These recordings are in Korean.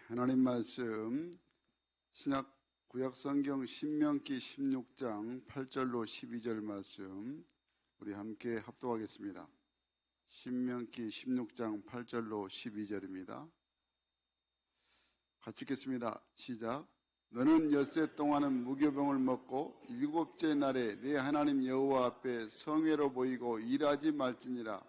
하나님 말씀 신약 구약성경 신명기 16장 8절로 12절 말씀 우리 함께 합독하겠습니다. 신명기 16장 8절로 12절입니다. 같이 읽겠습니다. 시작. 너는 엿새 동안은 무교병을 먹고 일곱째 날에 내 하나님 여호와 앞에 성회로 보이고 일하지 말지니라.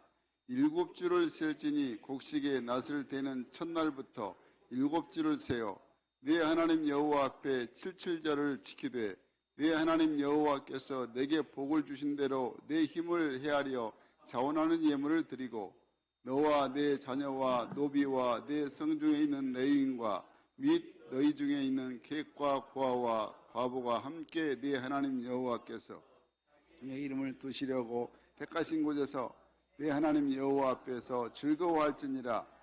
일곱 주를 셀지니 곡식에 낫을 대는 첫날부터 일곱 주를 세어 내 하나님 여호와 앞에 칠칠절을 지키되 내 하나님 여호와께서 내게 복을 주신 대로 내 힘을 헤아려 자원하는 예물을 드리고 너와 내 자녀와 노비와 내 성중에 있는 레위인과 및 너희 중에 있는 객과 고아와 과부가 함께 네 하나님 여호와께서 내 이름을 두시려고 택하신 곳에서 내 하나님 여호와 앞에서 즐거워할지니라.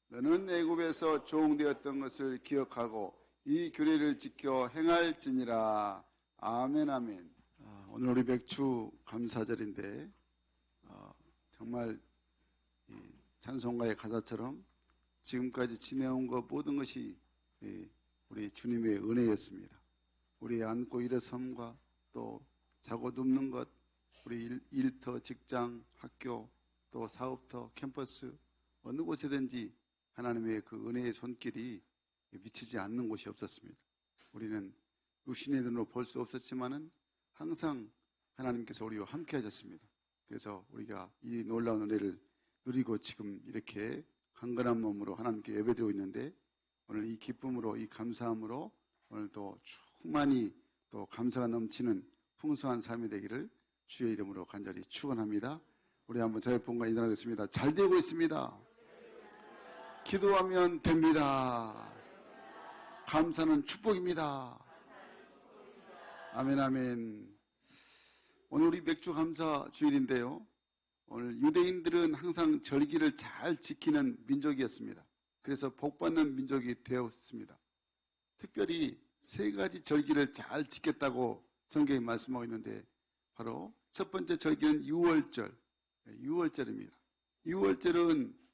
너는 애굽에서 종되었던 것을 기억하고 이 규례를 지켜 행할지니라. 아멘 아멘. 오늘 우리 맥주 감사절인데 정말 이 찬송가의 가사처럼 지금까지 지내온 것 모든 것이 우리 주님의 은혜였습니다. 우리 앉고 일어섬과 또 자고 눕는 것, 우리 일터, 직장, 학교, 또 사업터, 캠퍼스 어느 곳에든지 하나님의 그 은혜의 손길이 미치지 않는 곳이 없었습니다. 우리는 육신의 눈으로 볼 수 없었지만은 항상 하나님께서 우리와 함께 하셨습니다. 그래서 우리가 이 놀라운 은혜를 누리고 지금 이렇게 강건한 몸으로 하나님께 예배드리고 있는데 오늘 이 기쁨으로 이 감사함으로 오늘도 충만히 또 감사가 넘치는 풍성한 삶이 되기를 주의 이름으로 간절히 축원합니다. 우리 한번 저의 본과 인사하겠습니다. 잘 되고 있습니다. 기도하면 됩니다. 감사는 축복입니다. 아멘 아멘. 오늘 우리 맥주 감사 주일인데요. 오늘 유대인들은 항상 절기를 잘 지키는 민족이었습니다. 그래서 복받는 민족이 되었습니다. 특별히 세 가지 절기를 잘 지켰다고 성경이 말씀하고 있는데 바로 첫 번째 절기는 유월절, 유월절입니다. 유월절은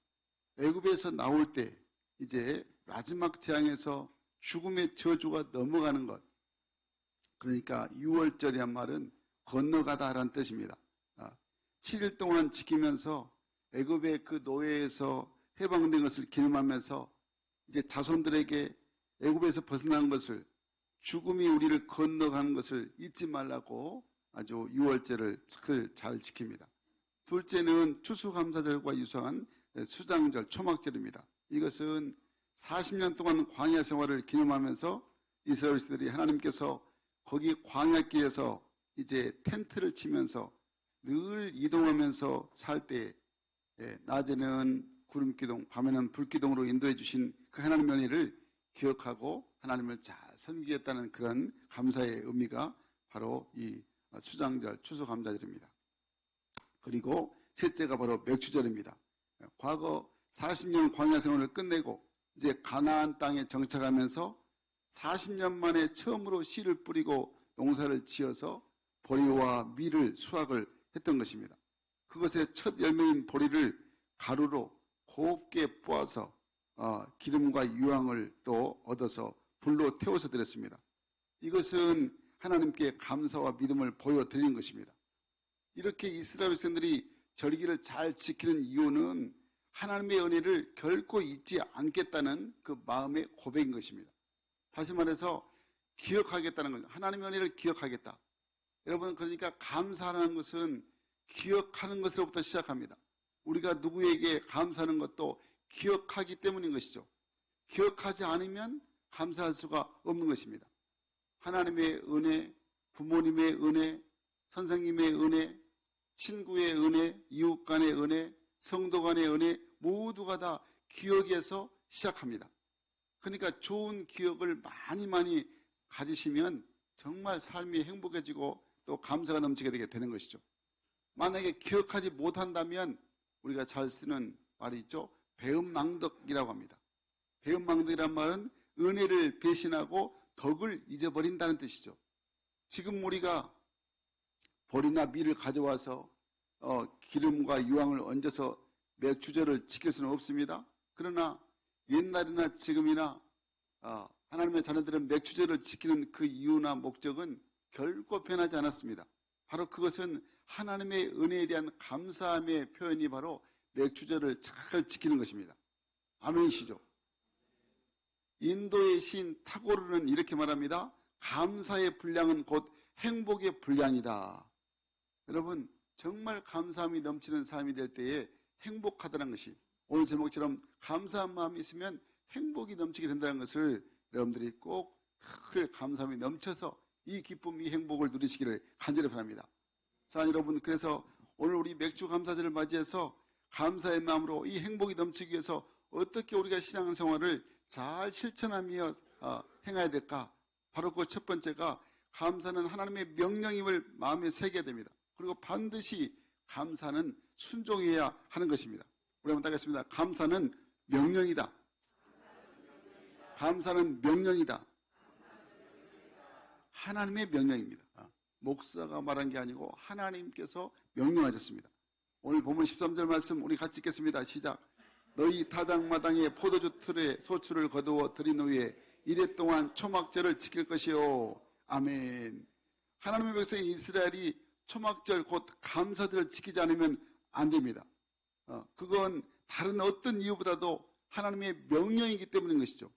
애굽에서 나올 때 이제 마지막 재앙에서 죽음의 저주가 넘어가는 것. 그러니까 유월절이란 말은 건너가다라는 뜻입니다. 7일 동안 지키면서 애굽의 그 노예에서 해방된 것을 기념하면서 이제 자손들에게 애굽에서 벗어난 것을 죽음이 우리를 건너가는 것을 잊지 말라고 아주 유월절을 잘 지킵니다. 둘째는 추수감사절과 유사한 수장절, 초막절입니다. 이것은 40년 동안 광야 생활을 기념하면서 이스라엘들이 하나님께서 거기 광야길에서 이제 텐트를 치면서 늘 이동하면서 살 때 낮에는 구름기둥, 밤에는 불기둥으로 인도해 주신 그 하나님의 은혜를 기억하고 하나님을 잘 섬기겠다는 그런 감사의 의미가 바로 이 수장절, 추수감사절입니다. 그리고 셋째가 바로 맥주절입니다. 과거 40년 광야 생활을 끝내고 이제 가나안 땅에 정착하면서 40년 만에 처음으로 씨를 뿌리고 농사를 지어서 보리와 밀을 수확을 했던 것입니다. 그것의 첫 열매인 보리를 가루로 곱게 뽀아서 기름과 유황을 또 얻어서 불로 태워서 드렸습니다. 이것은 하나님께 감사와 믿음을 보여드리는 것입니다. 이렇게 이스라엘 백성들이 절기를 잘 지키는 이유는 하나님의 은혜를 결코 잊지 않겠다는 그 마음의 고백인 것입니다. 다시 말해서 기억하겠다는 거죠. 하나님의 은혜를 기억하겠다. 여러분, 그러니까 감사하는 것은 기억하는 것으로부터 시작합니다. 우리가 누구에게 감사하는 것도 기억하기 때문인 것이죠. 기억하지 않으면 감사할 수가 없는 것입니다. 하나님의 은혜, 부모님의 은혜, 선생님의 은혜, 친구의 은혜, 이웃 간의 은혜, 성도 간의 은혜 모두가 다 기억에서 시작합니다. 그러니까 좋은 기억을 많이 가지시면 정말 삶이 행복해지고 또 감사가 넘치게 되는 것이죠. 만약에 기억하지 못한다면 우리가 잘 쓰는 말이 있죠. 배은망덕이라고 합니다. 배은망덕이란 말은 은혜를 배신하고 덕을 잊어버린다는 뜻이죠. 지금 우리가 보리나 밀을 가져와서 기름과 유황을 얹어서 맥주절을 지킬 수는 없습니다. 그러나 옛날이나 지금이나 하나님의 자녀들은 맥주절을 지키는 그 이유나 목적은 결코 변하지 않았습니다. 바로 그것은 하나님의 은혜에 대한 감사함의 표현이 바로 맥주절을 잘 지키는 것입니다. 아멘이시죠? 인도의 시인 타고르는 이렇게 말합니다. 감사의 분량은 곧 행복의 분량이다. 여러분, 정말 감사함이 넘치는 삶이 될 때에 행복하다는 것이, 오늘 제목처럼 감사한 마음이 있으면 행복이 넘치게 된다는 것을 여러분들이 꼭 그 감사함이 넘쳐서 이 기쁨, 이 행복을 누리시기를 간절히 바랍니다. 자, 여러분, 그래서 오늘 우리 맥주 감사절을 맞이해서 감사의 마음으로 이 행복이 넘치기 위해서 어떻게 우리가 신앙생활을 잘 실천하며 행해야 될까? 바로 그 첫 번째가 감사는 하나님의 명령임을 마음에 새겨야 됩니다. 그리고 반드시 감사는 순종해야 하는 것입니다. 우리 한번 따겠습니다. 감사는 명령이다. 감사는 명령이다. 하나님의 명령입니다. 목사가 말한 게 아니고 하나님께서 명령하셨습니다. 오늘 본문 13절 말씀 우리 같이 읽겠습니다. 시작. 너희 타작마당에 포도주 틀에 소출을 거두어 드린 후에 이래 동안 초막절을 지킬 것이요. 아멘. 하나님의 백성인 이스라엘이 초막절 곧 감사절을 지키지 않으면 안 됩니다. 그건 다른 어떤 이유보다도 하나님의 명령이기 때문인 것이죠.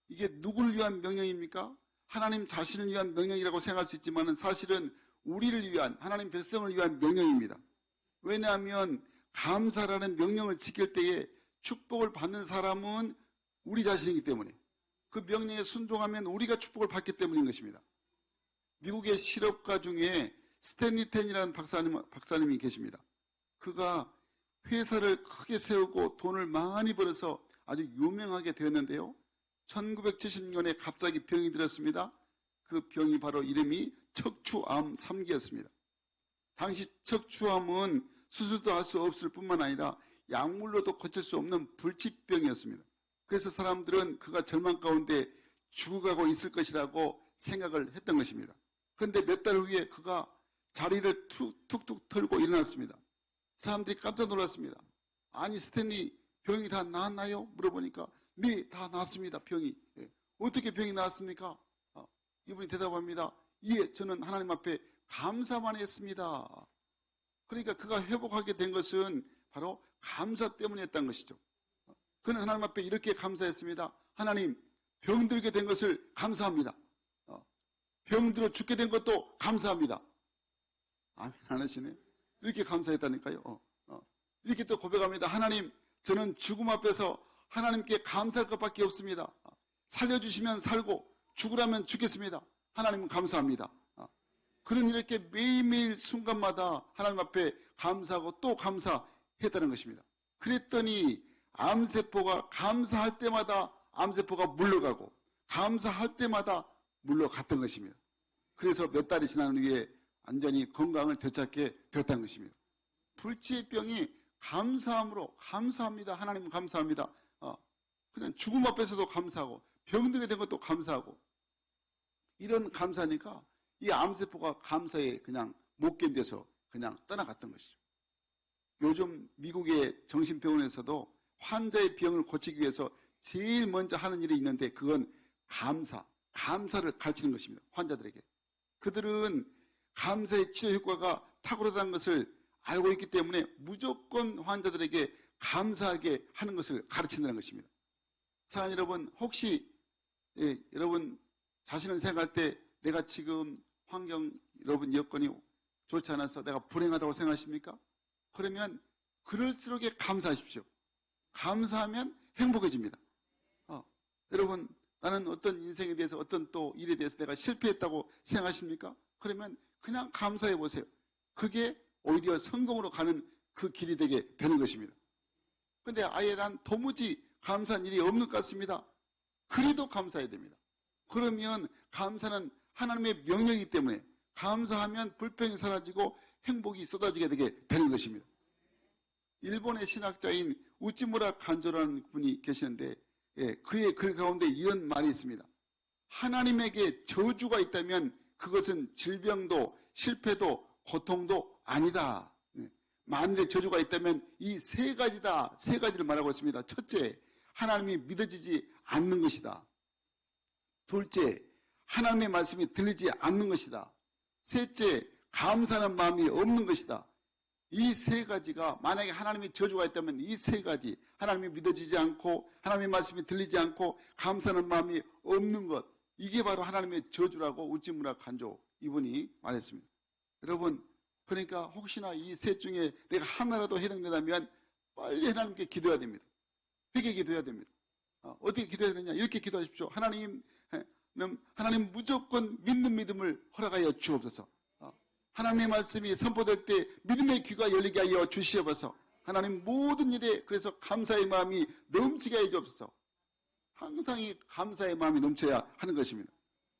이게 누구를 위한 명령입니까? 하나님 자신을 위한 명령이라고 생각할 수 있지만 사실은 우리를 위한, 하나님 백성을 위한 명령입니다. 왜냐하면 감사라는 명령을 지킬 때에 축복을 받는 사람은 우리 자신이기 때문에, 그 명령에 순종하면 우리가 축복을 받기 때문인 것입니다. 미국의 실업가 중에 스탠리 텐이라는 박사님이 계십니다. 그가 회사를 크게 세우고 돈을 많이 벌어서 아주 유명하게 되었는데요. 1970년에 갑자기 병이 들었습니다. 그 병이 바로 이름이 척추암 3기였습니다. 당시 척추암은 수술도 할 수 없을 뿐만 아니라 약물로도 고칠 수 없는 불치병이었습니다. 그래서 사람들은 그가 절망 가운데 죽어가고 있을 것이라고 생각을 했던 것입니다. 그런데 몇 달 후에 그가 자리를 툭툭 털고 일어났습니다. 사람들이 깜짝 놀랐습니다. 아니, 스탠리 병이 다 나았나요? 물어보니까 네, 다 나았습니다. 병이. 어떻게 병이 나았습니까? 이분이 대답합니다. 예, 저는 하나님 앞에 감사만 했습니다. 그러니까 그가 회복하게 된 것은 바로 감사 때문이었다는 것이죠. 그는 하나님 앞에 이렇게 감사했습니다. 하나님, 병들게 된 것을 감사합니다. 병들어 죽게 된 것도 감사합니다. 아멘 안 하시네. 이렇게 감사했다니까요. 이렇게 또 고백합니다. 하나님, 저는 죽음 앞에서 하나님께 감사할 것밖에 없습니다. 살려주시면 살고 죽으라면 죽겠습니다. 하나님 감사합니다. 그는 이렇게 매일매일 순간마다 하나님 앞에 감사하고 또 감사했다는 것입니다. 그랬더니 암세포가 감사할 때마다 암세포가 물러가고 감사할 때마다 물러갔던 것입니다. 그래서 몇 달이 지난 후에 완전히 건강을 되찾게 되었다는 것입니다. 불치의 병이 감사함으로 감사합니다. 하나님 감사합니다. 그냥 죽음 앞에서도 감사하고 병들게 된 것도 감사하고 이런 감사니까 이 암세포가 감사에 그냥 못 견뎌서 그냥 떠나갔던 것이죠. 요즘 미국의 정신병원에서도 환자의 병을 고치기 위해서 제일 먼저 하는 일이 있는데 그건 감사를 가르치는 것입니다. 환자들에게. 그들은 감사의 치료 효과가 탁월하다는 것을 알고 있기 때문에 무조건 환자들에게 감사하게 하는 것을 가르친다는 것입니다. 사랑하는 여러분, 혹시 여러분 자신을 생각할 때 내가 지금 환경, 여러분 여건이 좋지 않아서 내가 불행하다고 생각하십니까? 그러면 그럴수록에 감사하십시오. 감사하면 행복해집니다. 여러분, 나는 어떤 인생에 대해서 어떤 또 일에 대해서 내가 실패했다고 생각하십니까? 그러면 그냥 감사해 보세요. 그게 오히려 성공으로 가는 그 길이 되게 되는 것입니다. 근데 아예 난 도무지 감사한 일이 없는 것 같습니다. 그래도 감사해야 됩니다. 그러면 감사는 하나님의 명령이기 때문에 감사하면 불평이 사라지고 행복이 쏟아지게 되게 되는 것입니다. 일본의 신학자인 우찌무라 간조라는 분이 계시는데 그의 글 가운데 이런 말이 있습니다. 하나님에게 저주가 있다면 그것은 질병도 실패도 고통도 아니다. 만일에 저주가 있다면 이 세 가지다. 세 가지를 말하고 있습니다. 첫째, 하나님이 믿어지지 않는 것이다. 둘째, 하나님의 말씀이 들리지 않는 것이다. 셋째, 감사하는 마음이 없는 것이다. 이 세 가지가, 만약에 하나님의 저주가 있다면 이 세 가지, 하나님이 믿어지지 않고 하나님의 말씀이 들리지 않고 감사하는 마음이 없는 것, 이게 바로 하나님의 저주라고 우찌무라 간조 이분이 말했습니다. 여러분, 그러니까 혹시나 이 셋 중에 내가 하나라도 해당된다면 빨리 하나님께 기도해야 됩니다. 회개 기도해야 됩니다. 어떻게 기도해야 되느냐? 이렇게 기도하십시오. 하나님 무조건 믿는 믿음을 허락하여 주옵소서. 하나님의 말씀이 선포될 때 믿음의 귀가 열리게 하여 주시옵소서. 하나님 모든 일에 그래서 감사의 마음이 넘치게 해 주옵소서. 항상 이 감사의 마음이 넘쳐야 하는 것입니다.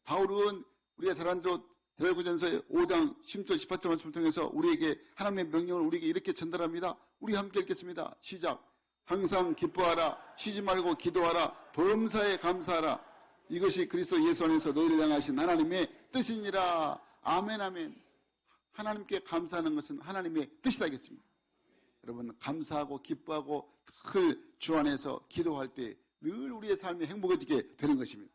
바울은 우리가 잘 알던 데살로니가전서 5장 10절 18절 말씀을 통해서 우리에게 하나님의 명령을 우리에게 이렇게 전달합니다. 우리 함께 읽겠습니다. 시작. 항상 기뻐하라, 쉬지 말고 기도하라, 범사에 감사하라. 이것이 그리스도 예수 안에서 너희를 향하신 하나님의 뜻이니라. 아멘 아멘. 하나님께 감사하는 것은 하나님의 뜻이라겠습니다. 여러분, 감사하고 기뻐하고 늘 주 안에서 기도할 때 늘 우리의 삶이 행복해지게 되는 것입니다.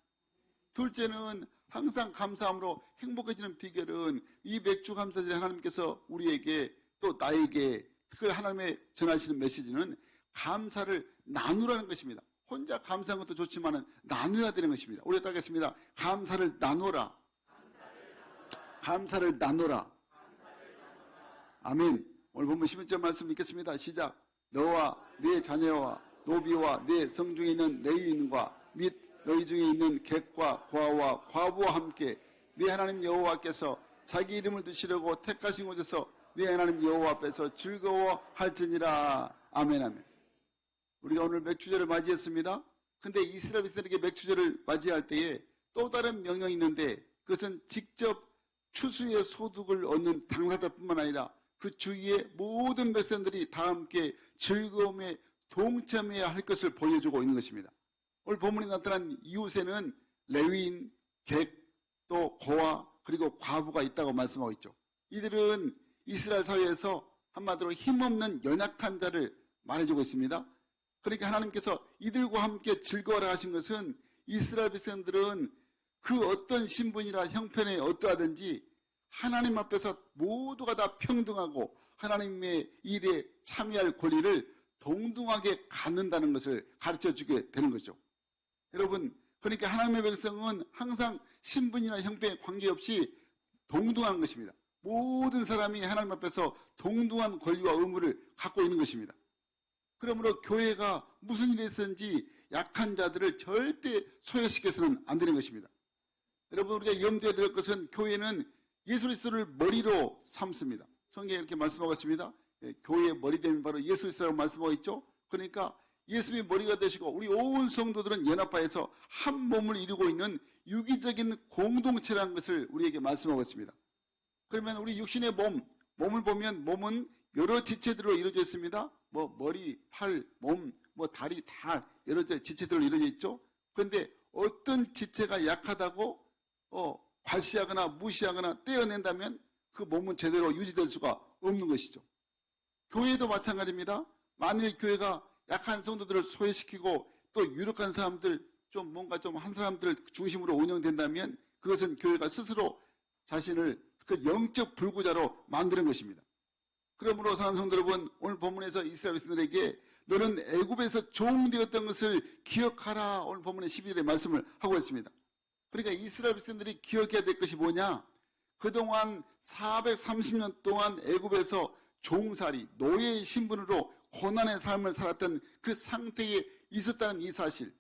둘째는 항상 감사함으로 행복해지는 비결은 이 맥주 감사절에 하나님께서 우리에게 또 나에게 특별히 하나님의 전하시는 메시지는 감사를 나누라는 것입니다. 혼자 감사한 것도 좋지만 나눠야 되는 것입니다. 우리 따겠습니다. 감사를 나누라. 감사를 나누라. 아멘. 오늘 본문 11절 말씀 읽겠습니다. 시작. 너와 네 자녀와 노비와 네 성중에 있는 레위인과 및 너희 중에 있는 객과 고아와 과부와 함께 네 하나님 여호와께서 자기 이름을 두시려고 택하신 곳에서 네 하나님 여호와 앞에서 즐거워할지니라. 아멘 아멘. 우리가 오늘 맥주절을 맞이했습니다. 근데 이스라엘 백성들에게 맥주절을 맞이할 때에 또 다른 명령이 있는데 그것은 직접 추수의 소득을 얻는 당사자뿐만 아니라 그 주위의 모든 백성들이 다 함께 즐거움에 동참해야 할 것을 보여주고 있는 것입니다. 오늘 본문에 나타난 이웃에는 레위인, 객, 또 고아, 그리고 과부가 있다고 말씀하고 있죠. 이들은 이스라엘 사회에서 한마디로 힘없는 연약한 자를 말해주고 있습니다. 그러니까 하나님께서 이들과 함께 즐거워라 하신 것은 이스라엘 백성들은 그 어떤 신분이나 형편에 어떠하든지 하나님 앞에서 모두가 다 평등하고 하나님의 일에 참여할 권리를 동등하게 갖는다는 것을 가르쳐주게 되는 거죠. 여러분, 그러니까 하나님의 백성은 항상 신분이나 형편에 관계없이 동등한 것입니다. 모든 사람이 하나님 앞에서 동등한 권리와 의무를 갖고 있는 것입니다. 그러므로 교회가 무슨 일이 있었는지 약한 자들을 절대 소외시켜서는 안 되는 것입니다. 여러분, 우리가 염두에 둘 것은 교회는 예수 그리스도를 머리로 삼습니다. 성경에 이렇게 말씀하고 있습니다. 교회의 머리됨이 바로 예수 그리스도라고 말씀하고 있죠. 그러니까 예수님이 머리가 되시고 우리 온 성도들은 연합하여서 한 몸을 이루고 있는 유기적인 공동체라는 것을 우리에게 말씀하고 있습니다. 그러면 우리 육신의 몸을 보면 몸은 여러 지체들로 이루어져 있습니다. 머리, 팔, 몸, 다리 다 여러 지체들로 이루어져 있죠. 그런데 어떤 지체가 약하다고 괄시하거나 무시하거나 떼어낸다면 그 몸은 제대로 유지될 수가 없는 것이죠. 교회도 마찬가지입니다. 만일 교회가 약한 성도들을 소외시키고 또 유력한 사람들, 한 사람들 중심으로 운영된다면 그것은 교회가 스스로 자신을 그 영적 불구자로 만드는 것입니다. 그러므로 사랑하는 성도 여러분, 오늘 본문에서 이스라엘 백성들에게 너는 애굽에서 종되었던 것을 기억하라. 오늘 본문의 12절에 말씀을 하고 있습니다. 그러니까 이스라엘 백성들이 기억해야 될 것이 뭐냐? 그동안 430년 동안 애굽에서 종살이, 노예의 신분으로 고난의 삶을 살았던 그 상태에 있었다는 이 사실,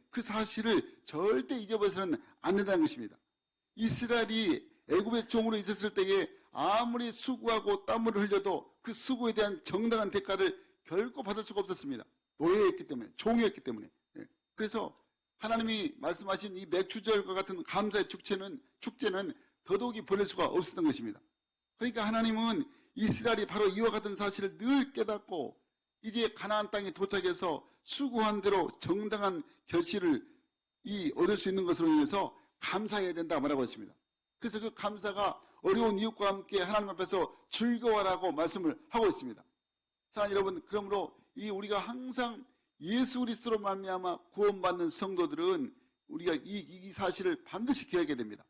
그 사실을 절대 잊어버려서는 안 된다는 것입니다. 이스라엘이 애굽의 종으로 있었을 때에 아무리 수고하고 땀을 흘려도 그 수고에 대한 정당한 대가를 결코 받을 수가 없었습니다. 노예였기 때문에, 종이었기 때문에. 그래서 하나님이 말씀하신 이 맥주절과 같은 감사의 축제는 더더욱이 벌릴 수가 없었던 것입니다. 그러니까 하나님은 이스라엘이 바로 이와 같은 사실을 늘 깨닫고 이제 가나안 땅에 도착해서 수고한 대로 정당한 결실을 얻을 수 있는 것으로 인해서 감사해야 된다 말하고 있습니다. 그래서 그 감사가 어려운 이웃과 함께 하나님 앞에서 즐거워라고 말씀을 하고 있습니다. 사랑하는 여러분, 그러므로 우리가 항상 예수 그리스도로 말미암아 구원받는 성도들은 우리가 이 사실을 반드시 기억해야 됩니다.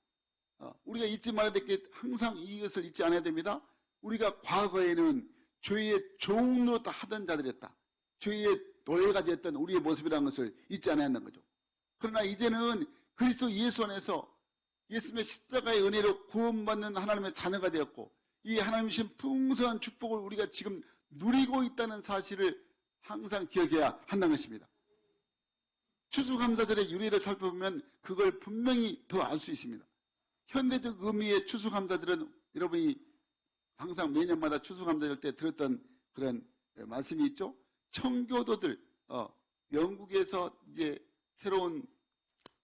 우리가 잊지 말아야 될 게 항상 이것을 잊지 않아야 됩니다. 우리가 과거에는 죄의 종으로 하던 자들이었다. 죄의 노예가 되었던 우리의 모습이라는 것을 잊지 않아야 한다는 거죠. 그러나 이제는 그리스도 예수 안에서 예수님의 십자가의 은혜로 구원받는 하나님의 자녀가 되었고 이 하나님 주신 풍성한 축복을 우리가 지금 누리고 있다는 사실을 항상 기억해야 한다는 것입니다. 추수감사절의 유래를 살펴보면 그걸 분명히 더 알 수 있습니다. 현대적 의미의 추수감사절은 여러분이 항상 매년마다 추수감사절 때 들었던 그런 말씀이 있죠. 청교도들 영국에서 이제 새로운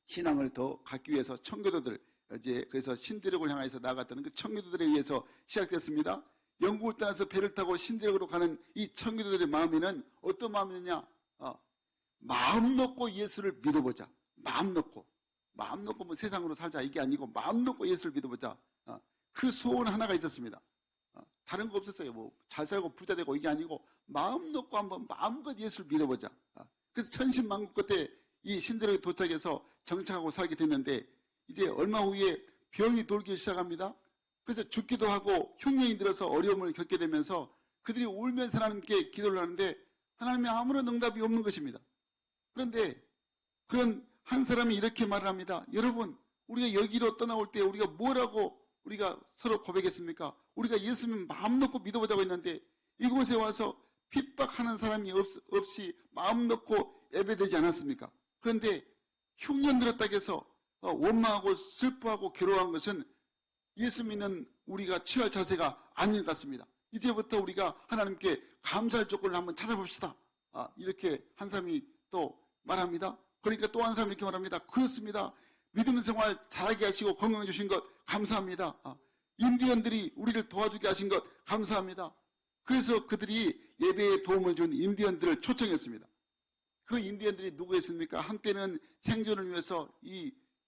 신앙을 더 갖기 위해서 청교도들 이제 그래서 신대륙을 향해서 나아갔다는 그 청교도들에 의해서 시작됐습니다. 영국을 떠나서 배를 타고 신대륙으로 가는 이 청교도들의 마음에는 어떤 마음이냐? 마음 놓고 예수를 믿어보자. 마음 놓고 뭐 세상으로 살자 이게 아니고 마음 놓고 예수를 믿어보자. 그 소원 하나가 있었습니다. 다른 거 없었어요. 뭐 잘 살고 부자 되고 이게 아니고 마음 놓고 한번 마음껏 예수를 믿어보자. 그래서 천신만고 끝에 이 신대륙에 도착해서 정착하고 살게 됐는데 이제 얼마 후에 병이 돌기 시작합니다. 그래서 죽기도 하고 흉년이 들어서 어려움을 겪게 되면서 그들이 울면서 하나님께 기도를 하는데 하나님의 아무런 응답이 없는 것입니다. 그런데 그런 한 사람이 이렇게 말을 합니다. 여러분, 우리가 여기로 떠나올 때 우리가 뭐라고 우리가 서로 고백했습니까? 우리가 예수님 마음 놓고 믿어보자고 했는데 이곳에 와서 핍박하는 사람이 없이 마음 놓고 예배되지 않았습니까? 그런데 흉년 들었다고 해서 원망하고 슬퍼하고 괴로워한 것은 예수 믿는 우리가 취할 자세가 아닌 것 같습니다. 이제부터 우리가 하나님께 감사할 조건을 한번 찾아봅시다. 이렇게 한 사람이 또 말합니다. 그러니까 또 한 사람이 이렇게 말합니다. 그렇습니다. 믿음 생활 잘하게 하시고 건강 주신 것 감사합니다. 인디언들이 우리를 도와주게 하신 것 감사합니다. 그래서 그들이 예배에 도움을 준 인디언들을 초청했습니다. 그 인디언들이 누구였습니까? 한때는 생존을 위해서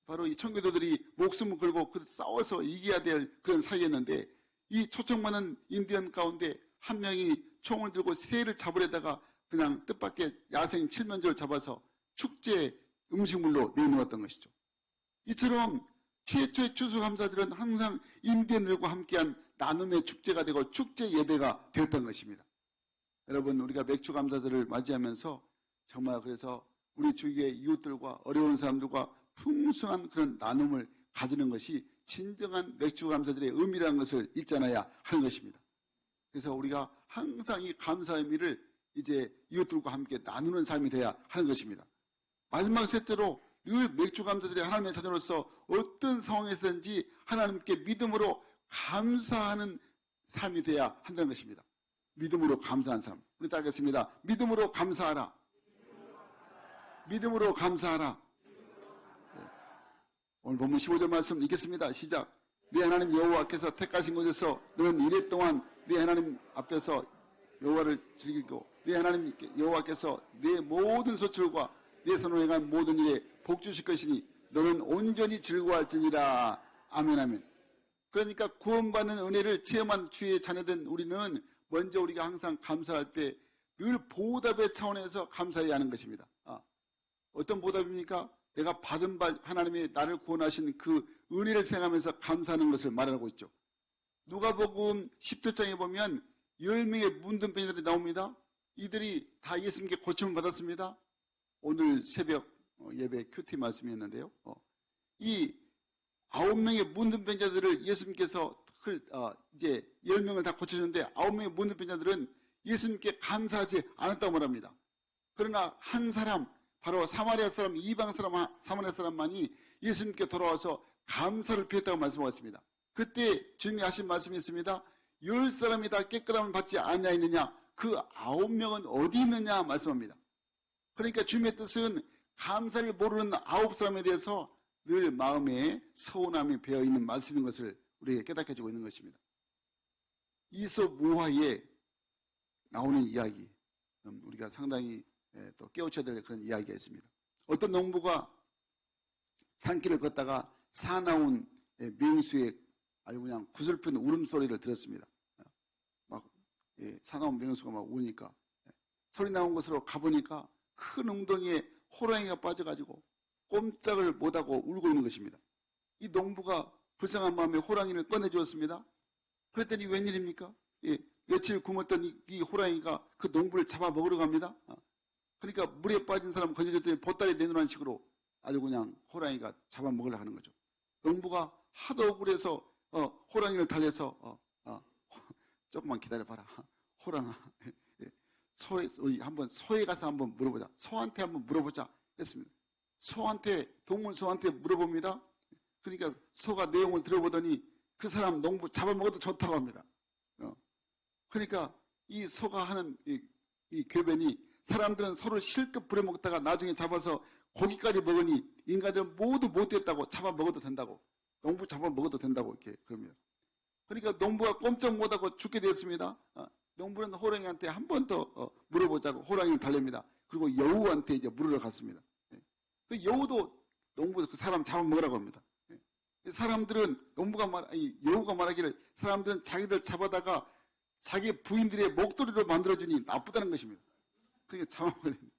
바로 이 청교도들이 목숨을 걸고 싸워서 이겨야 될 그런 사이였는데 이 초청받은 인디언 가운데 한 명이 총을 들고 새를 잡으려다가 그냥 뜻밖의 야생 칠면조를 잡아서 축제 음식물로 내놓았던 것이죠. 이처럼 최초의 추수감사절은 항상 인디언들과 함께한 나눔의 축제가 되고 축제 예배가 되었던 것입니다. 여러분, 우리가 맥주감사절을 맞이하면서 정말 그래서 우리 주위의 이웃들과 어려운 사람들과 풍성한 그런 나눔을 가지는 것이 진정한 맥주감사절의 의미라는 것을 잊지 않아야 하는 것입니다. 그래서 우리가 항상 이 감사의 의미를 이제 이웃들과 함께 나누는 삶이 되어야 하는 것입니다. 마지막 셋째로 늘 맥주감사절에 하나님의 자녀로서 어떤 상황에서든지 하나님께 믿음으로 감사하는 삶이 되어야 한다는 것입니다. 믿음으로 감사하는 삶. 우리 따르겠습니다. 믿음으로 감사하라. 믿음으로 감사하라. 네. 오늘 본문 15절 말씀 읽겠습니다. 시작. 네 하나님 여호와께서 택하신 곳에서 너는 이래 동안 네 하나님 앞에서 여호와를 즐기고 네 하나님 여호와께서 네 모든 소출과 네 손으로 행한 모든 일에 복 주실 것이니 너는 온전히 즐거워할지니라. 아멘 아멘. 그러니까 구원받는 은혜를 체험한 주의 자녀된 우리는 먼저 우리가 항상 감사할 때 늘 보답의 차원에서 감사해야 하는 것입니다. 어떤 보답입니까? 내가 받은 바 하나님이 나를 구원하신 그 은혜를 생각하면서 감사하는 것을 말하고 있죠. 누가복음 17장에 보면 10명의 문둥병자들이 나옵니다. 이들이 다 예수님께 고침을 받았습니다. 오늘 새벽 예배 큐티 말씀이었는데요. 이 9명의 문둥병자들을 예수님께서 이제 10명을 다 고쳐주는데 9명의 문둥병자들은 예수님께 감사하지 않았다고 말합니다. 그러나 한 사람, 바로 사마리아 사람, 이방 사람, 사마리아 사람만이 예수님께 돌아와서 감사를 표했다고 말씀하고 있습니다. 그때 주님이 하신 말씀이 있습니다. 10사람이 다 깨끗함을 받지 않냐했느냐, 그 9명은 어디 있느냐 말씀합니다. 그러니까 주님의 뜻은 감사를 모르는 9사람에 대해서 늘 마음에 서운함이 배어있는 말씀인 것을 우리에게 깨닫게 해주고 있는 것입니다. 이솝우화에 나오는 이야기, 우리가 상당히 또 깨우쳐야 될 그런 이야기가 있습니다. 어떤 농부가 산길을 걷다가 사나운 맹수의 아주 그냥 구슬픈 울음소리를 들었습니다. 막 사나운 맹수가 막 우니까 소리 나온 곳으로 가보니까 큰 웅덩이에 호랑이가 빠져가지고 꼼짝을 못하고 울고 있는 것입니다. 이 농부가 불쌍한 마음에 호랑이를 꺼내주었습니다. 그랬더니 웬일입니까? 예, 며칠 굶었던 이 호랑이가 그 농부를 잡아먹으러 갑니다. 그러니까 물에 빠진 사람 건져줬더니 보따리 내놓으라는 식으로 아주 그냥 호랑이가 잡아먹으려 하는 거죠. 농부가 하도 억울해서 호랑이를 달래서 조금만 기다려봐라. 호랑아, 우리 한번 소에 가서 한번 물어보자. 소한테 한번 물어보자 했습니다. 동물 소한테 물어봅니다. 그러니까 소가 내용을 들어보더니 그 사람 농부 잡아먹어도 좋다고 합니다. 그러니까 이 소가 하는 이 궤변이 사람들은 소를 실컷 부려먹다가 나중에 잡아서 고기까지 먹으니 인간들은 모두 못됐다고 잡아먹어도 된다고, 농부 잡아먹어도 된다고 이렇게 그럽니다. 그러니까 농부가 꼼짝 못하고 죽게 됐습니다. 농부는 호랑이한테 한 번 더 물어보자고 호랑이를 달랩니다. 그리고 여우한테 이제 물으러 갔습니다. 그 여우도 농부 그 사람 잡아먹으라고 합니다. 사람들은 여우가 말하기를 사람들은 자기들 잡아다가 자기 부인들의 목도리로 만들어주니 나쁘다는 것입니다. 그게 잡아먹어야 됩니다.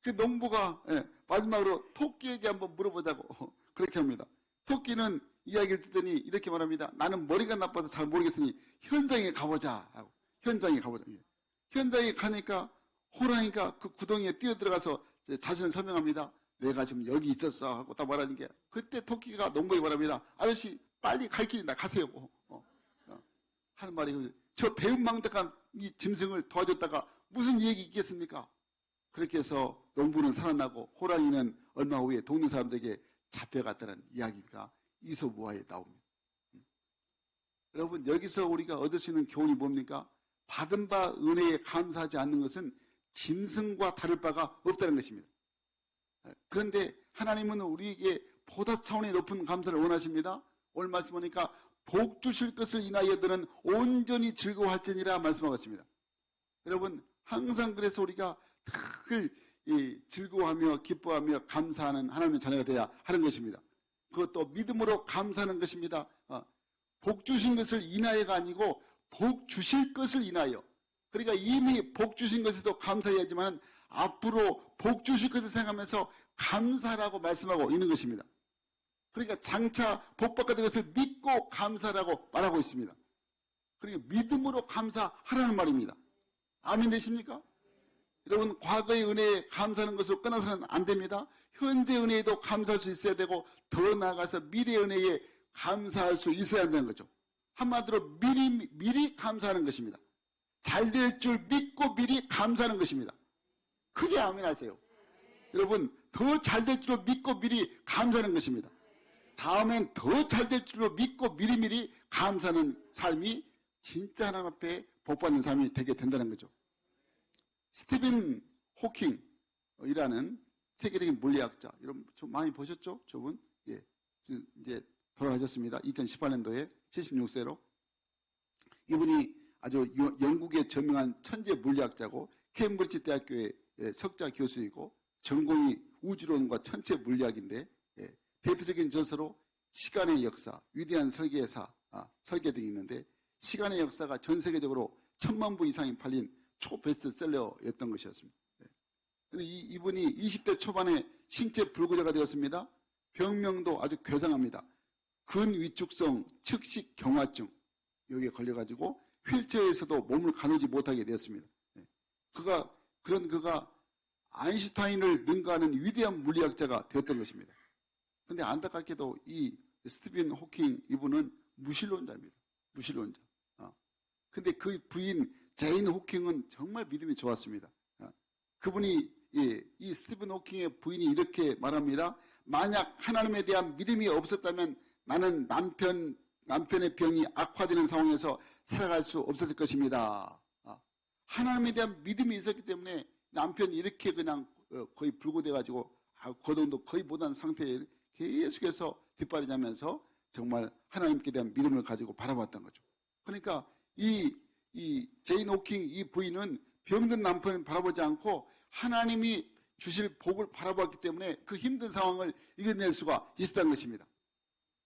그 농부가 마지막으로 토끼에게 한번 물어보자고 그렇게 합니다. 토끼는 이야기를 듣더니 이렇게 말합니다. 나는 머리가 나빠서 잘 모르겠으니 현장에 가보자 하고 현장에 가보자. 현장에 가니까 호랑이가 그 구덩이에 뛰어들어가서 자신을 설명합니다. 내가 지금 여기 있었어 하고 딱 말하는 게, 그때 토끼가 농부에게 말합니다. 아저씨 빨리 갈 길이나 가세요 하는 말이, 저 배은망덕한 이 짐승을 도와줬다가 무슨 얘기 있겠습니까? 그렇게 해서 농부는 살아나고 호랑이는 얼마 후에 동네 사람들에게 잡혀갔다는 이야기가 이솝우화에 나옵니다. 여러분, 여기서 우리가 얻을 수 있는 교훈이 뭡니까? 받은 바 은혜에 감사하지 않는 것은 짐승과 다를 바가 없다는 것입니다. 그런데 하나님은 우리에게 보다 차원의 높은 감사를 원하십니다. 오늘 말씀 보니까 복 주실 것을 인하여 너는 온전히 즐거워할지니라 말씀하고 있습니다. 여러분, 항상 그래서 우리가 늘 즐거워하며 기뻐하며 감사하는 하나님의 자녀가 되어야 하는 것입니다. 그것도 믿음으로 감사하는 것입니다. 복 주신 것을 인하여가 아니고 복 주실 것을 인하여. 그러니까 이미 복 주신 것에도 감사해야지만 앞으로 복 주실 것을 생각하면서 감사라고 말씀하고 있는 것입니다. 그러니까 장차 복 받게 된 것을 믿고 감사라고 말하고 있습니다. 그러니까 믿음으로 감사하라는 말입니다. 아멘 되십니까? 여러분, 과거의 은혜에 감사하는 것으로 끝나서는 안 됩니다. 현재 은혜에도 감사할 수 있어야 되고 더 나아가서 미래 은혜에 감사할 수 있어야 한다는 거죠. 한마디로 미리 감사하는 것입니다. 잘 될 줄 믿고 미리 감사하는 것입니다. 크게 아멘 하세요. 여러분, 더 잘 될 줄로 믿고 미리 감사하는 것입니다. 다음엔 더 잘 될 줄로 믿고 미리미리 감사하는 삶이 진짜 하나님 앞에 복받는 삶이 되게 된다는 거죠. 스티븐 호킹이라는 세계적인 물리학자, 여러분 좀 많이 보셨죠? 저분? 예, 이제 돌아가셨습니다. 2018년도에 76세로. 이분이 아주 영국의 저명한 천재 물리학자고 케임브리지 대학교의 석자 교수이고 전공이 우주론과 천체 물리학인데, 대표적인 저서로 시간의 역사, 위대한 설계사, 설계 등이 있는데, 시간의 역사가 전 세계적으로 1000만 부 이상이 팔린 초베스트셀러였던 것이었습니다. 그런데 이분이 20대 초반에 신체 불구조가 되었습니다. 병명도 아주 괴상합니다. 근위축성 측식 경화증, 여기에 걸려가지고 휠체어에서도 몸을 가누지 못하게 되었습니다. 그가 아인슈타인을 능가하는 위대한 물리학자가 되었던 것입니다. 그런데 안타깝게도 이 스티븐 호킹 이분은 무신론자입니다. 무신론자. 근데 그 부인 제인 호킹은 정말 믿음이 좋았습니다. 그분이 이 스티븐 호킹의 부인이 이렇게 말합니다. 만약 하나님에 대한 믿음이 없었다면 나는 남편의 병이 악화되는 상황에서 살아갈 수 없었을 것입니다. 하나님에 대한 믿음이 있었기 때문에 남편이 이렇게 그냥 거의 불구돼가지고 거동도 거의 못한 상태에 계속해서 뒷발이자면서 정말 하나님께 대한 믿음을 가지고 바라봤던 거죠. 그러니까 이 제인 호킹 이 부인은 병든 남편을 바라보지 않고 하나님이 주실 복을 바라봤기 때문에 그 힘든 상황을 이겨낼 수가 있었던 것입니다.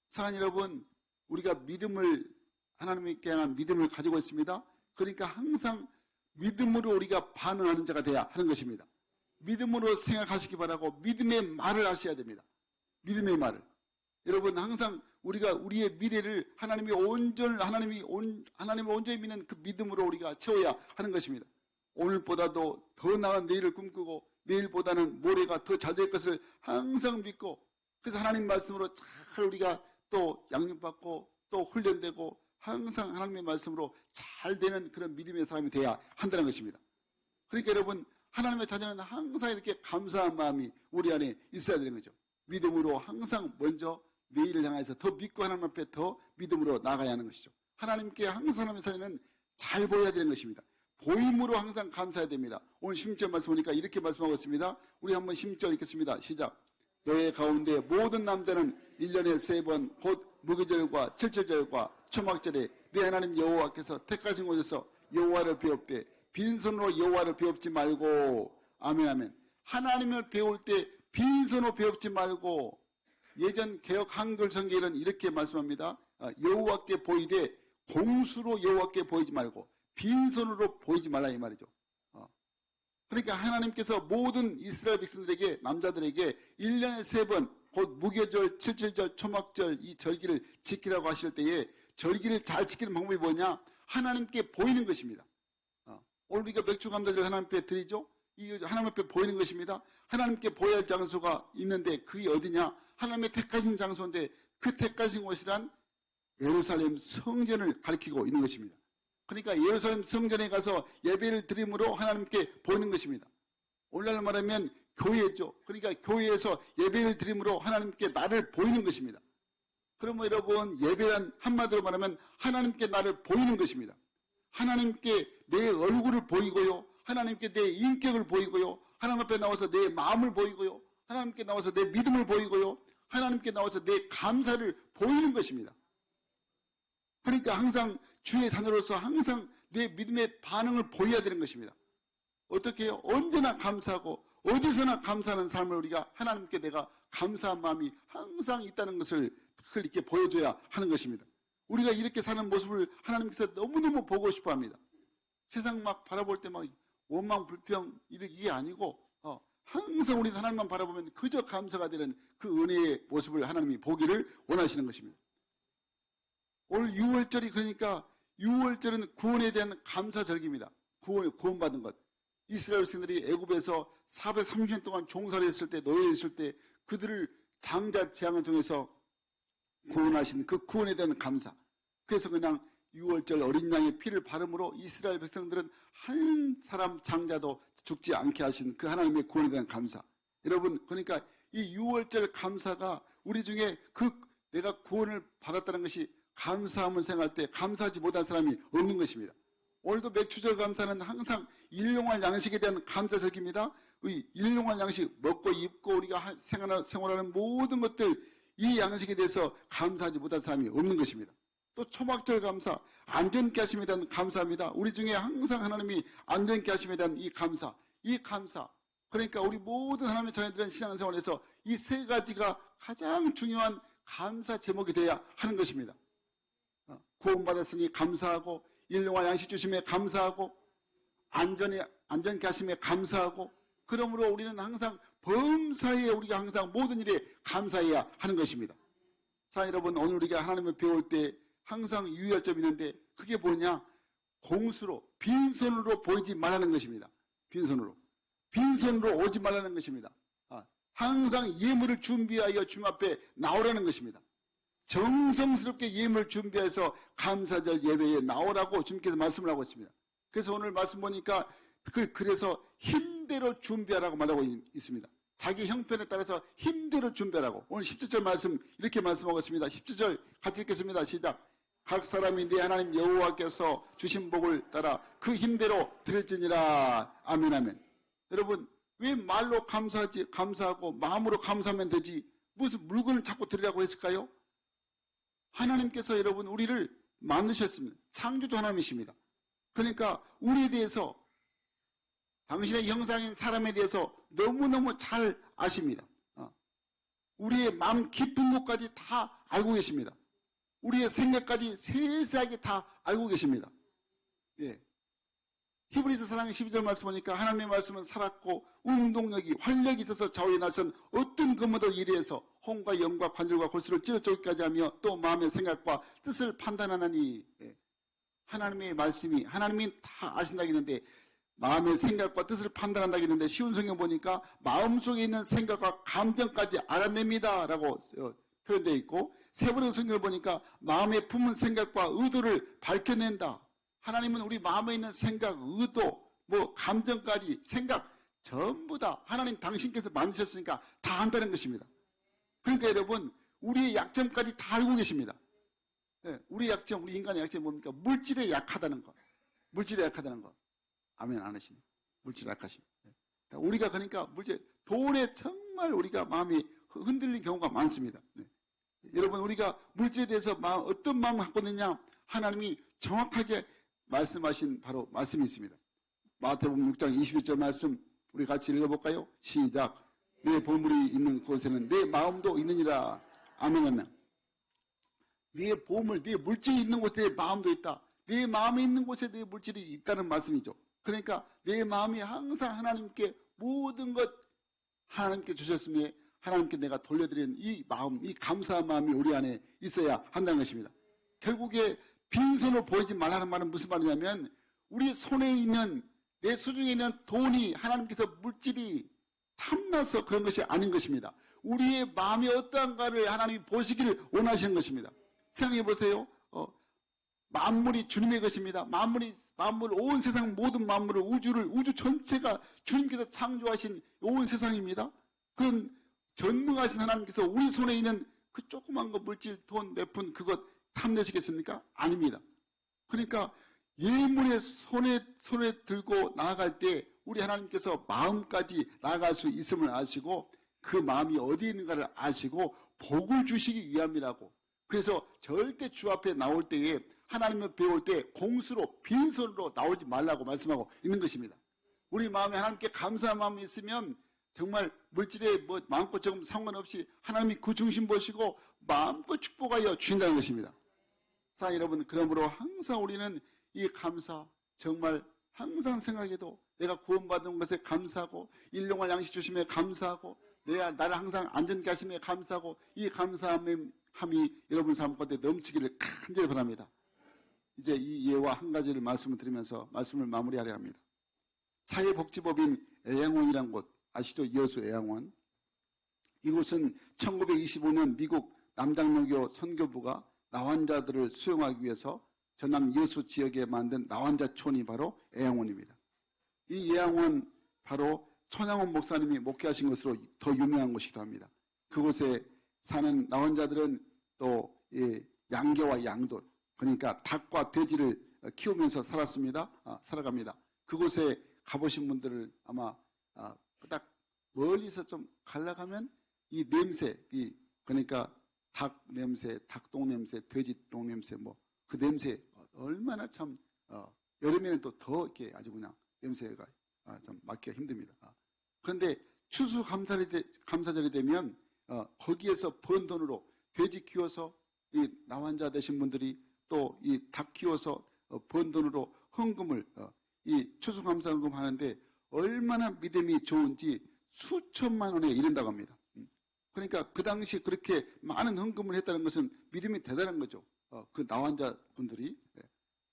사랑하는 여러분, 우리가 하나님께 향한 믿음을 가지고 있습니다. 그러니까 항상 믿음으로 우리가 반응하는 자가 되어야 하는 것입니다. 믿음으로 생각하시기 바라고 믿음의 말을 하셔야 됩니다. 믿음의 말을. 여러분 항상 우리가 우리의 미래를 하나님의 온전히 믿는 그 믿음으로 우리가 채워야 하는 것입니다. 오늘보다도 더 나은 내일을 꿈꾸고 내일보다는 모레가 더 잘 될 것을 항상 믿고, 그래서 하나님 말씀으로 잘 우리가 또 양육받고 또 훈련되고 항상 하나님의 말씀으로 잘 되는 그런 믿음의 사람이 돼야 한다는 것입니다. 그러니까 여러분 하나님의 자녀는 항상 이렇게 감사한 마음이 우리 안에 있어야 되는 거죠. 믿음으로 항상 먼저 내일을 향해서 더 믿고 하나님 앞에 더 믿음으로 나가야 하는 것이죠. 하나님께 항상 하나님의 자녀는 잘 보여야 되는 것입니다. 보임으로 항상 감사해야 됩니다. 오늘 16절 말씀 보니까 이렇게 말씀하고 있습니다. 우리 한번 16절 읽겠습니다. 시작. 너의 가운데 모든 남자는 1년에 3번 곧 무교절과 철절절과 초막절에 내 하나님 여호와께서 택하신 곳에서 여호와를 배웁되 빈손으로 여호와를 배웁지 말고. 아멘 아멘. 하나님을 배울 때 빈손으로 배웁지 말고. 예전 개역 한글 성경에는 이렇게 말씀합니다. 여호와께 보이되 공수로 여호와께 보이지 말고 빈손으로 보이지 말라 이 말이죠. 그러니까 하나님께서 모든 이스라엘 백성들에게 남자들에게 1년에 3번 곧 무교절, 칠칠절, 초막절 이 절기를 지키라고 하실 때에 절기를 잘 지키는 방법이 뭐냐? 하나님께 보이는 것입니다. 오늘 우리가 맥주 감사절을 하나님 앞에 드리죠? 이 하나님 앞에 보이는 것입니다. 하나님께 보여야 할 장소가 있는데 그게 어디냐? 하나님의 택하신 장소인데 그 택하신 곳이란 예루살렘 성전을 가리키고 있는 것입니다. 그러니까 예루살렘 성전에 가서 예배를 드림으로 하나님께 보이는 것입니다. 오늘날 말하면 교회죠. 그러니까 교회에서 예배를 드림으로 하나님께 나를 보이는 것입니다. 그러면 여러분 예배란 한마디로 말하면 하나님께 나를 보이는 것입니다. 하나님께 내 얼굴을 보이고요. 하나님께 내 인격을 보이고요. 하나님 앞에 나와서 내 마음을 보이고요. 하나님께 나와서 내 믿음을 보이고요. 하나님께 나와서 내 감사를 보이는 것입니다. 그러니까 항상 주의 자녀로서 항상 내 믿음의 반응을 보여야 되는 것입니다. 어떻게 해요? 언제나 감사하고 어디서나 감사하는 삶을 우리가 하나님께 내가 감사한 마음이 항상 있다는 것을 이렇게 보여줘야 하는 것입니다. 우리가 이렇게 사는 모습을 하나님께서 너무너무 보고 싶어 합니다. 세상 막 바라볼 때 막 원망, 불평 이게 아니고 항상 우리 하나님만 바라보면 그저 감사가 되는 그 은혜의 모습을 하나님이 보기를 원하시는 것입니다. 오늘 6월절이 그러니까 6월절은 구원에 대한 감사절기입니다. 구원받은 것. 이스라엘 백성들이 애굽에서 430년 동안 종살이 했을 때 노예했을 때 그들을 장자 재앙을 통해서 구원하신 그 구원에 대한 감사. 그래서 그냥 6월절 어린 양의 피를 바름으로 이스라엘 백성들은 한 사람 장자도 죽지 않게 하신 그 하나님의 구원에 대한 감사. 여러분 그러니까 이 6월절 감사가 우리 중에 그 내가 구원을 받았다는 것이 감사함을 생각할 때 감사하지 못한 사람이 없는 것입니다. 오늘도 맥주절 감사는 항상 일용할 양식에 대한 감사절기입니다. 이 일용할 양식 먹고 입고 우리가 생활하는 모든 것들 이 양식에 대해서 감사하지 못한 사람이 없는 것입니다. 또 초막절 감사, 안전케 하심에 대한 감사합니다. 우리 중에 항상 하나님이 안전케 하심에 대한 이 감사, 그러니까 우리 모든 하나님의 자녀들은 신앙생활에서 이 세 가지가 가장 중요한 감사 제목이 되어야 하는 것입니다. 구원받았으니 감사하고 일용할 양식 주심에 감사하고 안전케 하심에 감사하고 그러므로 우리는 항상 범사에 우리가 항상 모든 일에 감사해야 하는 것입니다. 자 여러분 오늘 우리가 하나님을 배울 때 항상 유의할 점이 있는데 그게 뭐냐? 공수로 빈손으로 보이지 말라는 것입니다. 빈손으로 오지 말라는 것입니다. 항상 예물을 준비하여 주님 앞에 나오라는 것입니다. 정성스럽게 예물을 준비해서 감사절 예배에 나오라고 주님께서 말씀을 하고 있습니다. 그래서 오늘 말씀 보니까 그래서 힘대로 준비하라고 말하고 있습니다. 자기 형편에 따라서 힘대로 준비하라고. 오늘 10절 말씀 이렇게 말씀하고 있습니다. 10절 같이 읽겠습니다. 시작. 각 사람이 네 하나님 여호와께서 주신 복을 따라 그 힘대로 드릴지니라. 아멘 아멘. 여러분 왜 말로 감사하고 마음으로 감사하면 되지 무슨 물건을 자꾸 드리라고 했을까요? 하나님께서 여러분 우리를 만드셨습니다. 창조주 하나님이십니다. 그러니까 우리에 대해서 당신의 형상인 사람에 대해서 너무너무 잘 아십니다. 우리의 마음 깊은 곳까지 다 알고 계십니다. 우리의 생각까지 세세하게 다 알고 계십니다. 예. 히브리서 4장 12절 말씀 보니까 하나님의 말씀은 살았고 운동력이 활력이 있어서 좌우에 나선 어떤 것보다 이래서 혼과 영과 관절과 골수를 찢어쪼기까지 하며 또 마음의 생각과 뜻을 판단하나니. 하나님의 말씀이 하나님이 다 아신다겠는데 마음의 생각과 뜻을 판단한다겠는데 쉬운 성경 보니까 마음속에 있는 생각과 감정까지 알아냅니다 라고 표현되어 있고 세 번의 성경을 보니까 마음에 품은 생각과 의도를 밝혀낸다. 하나님은 우리 마음에 있는 생각, 의도, 감정까지 생각 전부 다 하나님 당신께서 만드셨으니까 다 안다는 것입니다. 그러니까 여러분 우리의 약점까지 다 알고 계십니다. 우리 약점, 우리 인간의 약점이 뭡니까? 물질에 약하다는 거. 물질에 약하다는 거. 아멘 안 하십니까? 물질에 약하십니다. 우리가 그러니까 돈에 정말 우리가 마음이 흔들린 경우가 많습니다. 여러분 우리가 물질에 대해서 어떤 마음을 갖고 있느냐? 하나님이 정확하게 말씀하신 바로 말씀이 있습니다. 마태복음 6장 21절 말씀 우리 같이 읽어볼까요? 시작. 내 보물이 있는 곳에는 내 마음도 있느니라. 아멘 아멘. 네 보물, 네 물질이 있는 곳에 내 마음도 있다. 네 마음이 있는 곳에 내 물질이 있다는 말씀이죠. 그러니까 내 마음이 항상 하나님께 모든 것 하나님께 주셨으며 하나님께 내가 돌려드리는 이 마음, 이 감사한 마음이 우리 안에 있어야 한다는 것입니다. 결국에 빈손으로 보이지 말라는 말은 무슨 말이냐면 우리 손에 있는 내 수중에 있는 돈이 하나님께서 물질이 탐나서 그런 것이 아닌 것입니다. 우리의 마음이 어떠한가를 하나님이 보시기를 원하시는 것입니다. 생각해 보세요. 만물이 주님의 것입니다. 만물, 온 세상 모든 만물을 우주 전체가 주님께서 창조하신 온 세상입니다. 그런 전능하신 하나님께서 우리 손에 있는 그 조그만 거 물질, 돈, 몇 푼 그것 탐내시겠습니까? 아닙니다. 그러니까 예물의 손에 들고 나아갈 때 우리 하나님께서 마음까지 나아갈 수 있음을 아시고 그 마음이 어디 있는가를 아시고 복을 주시기 위함이라고. 그래서 절대 주 앞에 나올 때에 하나님을 배울 때 공수로 빈손으로 나오지 말라고 말씀하고 있는 것입니다. 우리 마음에 하나님께 감사한 마음이 있으면 정말 물질에 많고 적음 상관없이 하나님이 그 중심 보시고 마음껏 축복하여 주신다는 것입니다. 자, 여러분, 그러므로 항상 우리는 이 감사 정말 항상 생각해도 내가 구원받은 것에 감사하고 일용할 양식 주심에 감사하고 나를 항상 안전케 하심에 감사하고 이 감사함이 여러분 삶 가운데 넘치기를 간절히 바랍니다. 이제 이 예와 한 가지를 말씀을 드리면서 말씀을 마무리하려 합니다. 사회복지법인 애양원이란 곳 아시죠? 여수 애양원. 이곳은 1925년 미국 남장로교 선교부가 나환자들을 수용하기 위해서 전남 여수 지역에 만든 나환자촌이 바로 애양원입니다. 이 애양원 바로 천양원 목사님이 목회하신 것으로 더 유명한 곳이기도 합니다. 그곳에 사는 나환자들은 또 양계와 양도, 그러니까 닭과 돼지를 키우면서 살아갑니다. 그곳에 가보신 분들을 아마 딱 멀리서 좀 가려가면 이 냄새, 그러니까 닭 냄새, 닭똥 냄새, 돼지똥 냄새, 그 냄새 얼마나 참 여름에는 또 더 이렇게 아주 그냥 냄새가 좀 맡기가 힘듭니다. 그런데 추수감사절이 되면 거기에서 번 돈으로 돼지 키워서 이 나환자 되신 분들이 또 이 닭 키워서 번 돈으로 헌금을 이 추수감사헌금 하는데 얼마나 믿음이 좋은지 수천만 원에 이른다고 합니다. 그러니까 그 당시 그렇게 많은 헌금을 했다는 것은 믿음이 대단한 거죠. 그 나환자 분들이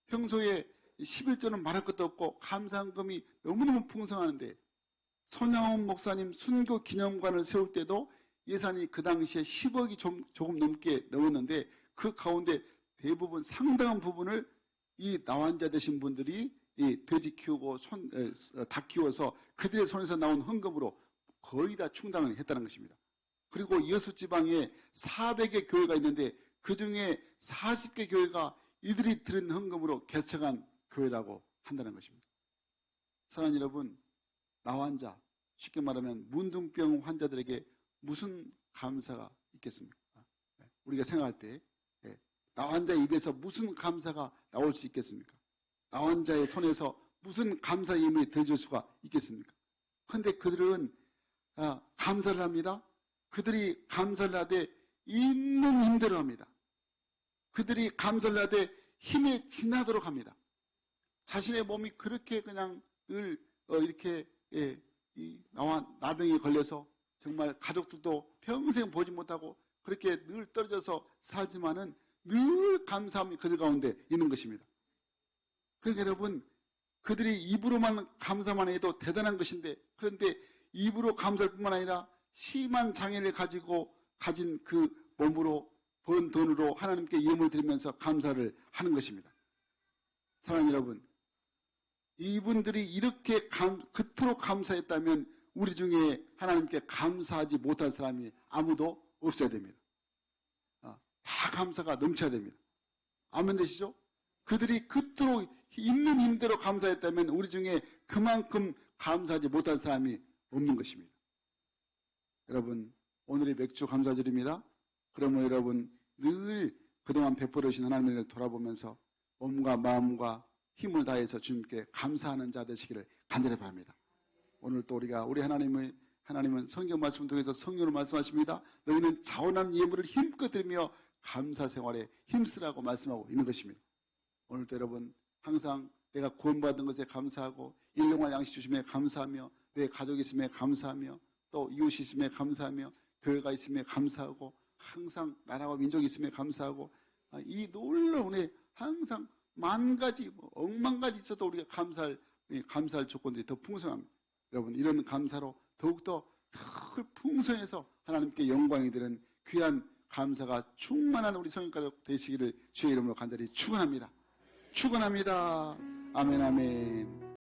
평소에 11조는 말할 것도 없고 감사헌금이 너무너무 풍성하는데 손양원 목사님 순교 기념관을 세울 때도 예산이 그 당시에 10억이 조금 넘게 넘었는데 그 가운데 대부분 상당한 부분을 이 나환자 되신 분들이 이 돼지 키우고 닭 키워서 그들의 손에서 나온 헌금으로 거의 다 충당을 했다는 것입니다. 그리고 여수 지방에 400개 교회가 있는데 그중에 40개 교회가 이들이 드린 헌금으로 개척한 교회라고 한다는 것입니다. 사랑하는 여러분, 나환자, 쉽게 말하면 문둥병 환자들에게 무슨 감사가 있겠습니까? 우리가 생각할 때 나환자 입에서 무슨 감사가 나올 수 있겠습니까? 나환자의 손에서 무슨 감사의 힘이 들어질 수가 있겠습니까? 그런데 그들은 감사를 합니다. 그들이 감사를 하되 있는 힘대로 합니다. 그들이 감사를 하되 힘에 지나도록 합니다. 자신의 몸이 그렇게 그냥 늘 이렇게 나와 나병에 걸려서 정말 가족들도 평생 보지 못하고 그렇게 늘 떨어져서 살지만은 늘 감사함이 그들 가운데 있는 것입니다. 그러니까 여러분, 그들이 입으로만 감사만 해도 대단한 것인데, 그런데 입으로 감사할 뿐만 아니라 심한 장애를 가지고 가진 그 몸으로 번 돈으로 하나님께 예물을 드리면서 감사를 하는 것입니다. 사랑하는 여러분, 이분들이 이렇게 그토록 감사했다면 우리 중에 하나님께 감사하지 못할 사람이 아무도 없어야 됩니다. 다 감사가 넘쳐야 됩니다. 아멘 되시죠? 그들이 그토록 있는 힘대로 감사했다면 우리 중에 그만큼 감사하지 못할 사람이 없는 것입니다. 여러분, 오늘이 맥주 감사절입니다. 그러면 여러분 늘 그동안 베풀어 주신 하나님을 돌아보면서 몸과 마음과 힘을 다해서 주님께 감사하는 자 되시기를 간절히 바랍니다. 오늘 또 우리 하나님은 성경 말씀을 통해서 성령으로 말씀하십니다. 너희는 자원하는 예물을 힘껏 드리며 감사 생활에 힘쓰라고 말씀하고 있는 것입니다. 오늘도 여러분 항상 내가 구원받은 것에 감사하고 일용할 양식 주심에 감사하며 내 가족이 있음에 감사하며 또 이웃이 있음에 감사하며 교회가 있음에 감사하고 항상 나라와 민족이 있음에 감사하고 이 놀라운 은혜 항상 만 가지 억만 가지 있어도 우리가 감사할 조건들이 더 풍성합니다. 여러분 이런 감사로 더욱더 더 풍성해서 하나님께 영광이 되는 귀한 감사가 충만한 우리 성인가족 되시기를 주의 이름으로 간절히 축원합니다. 축원합니다. 아멘 아멘.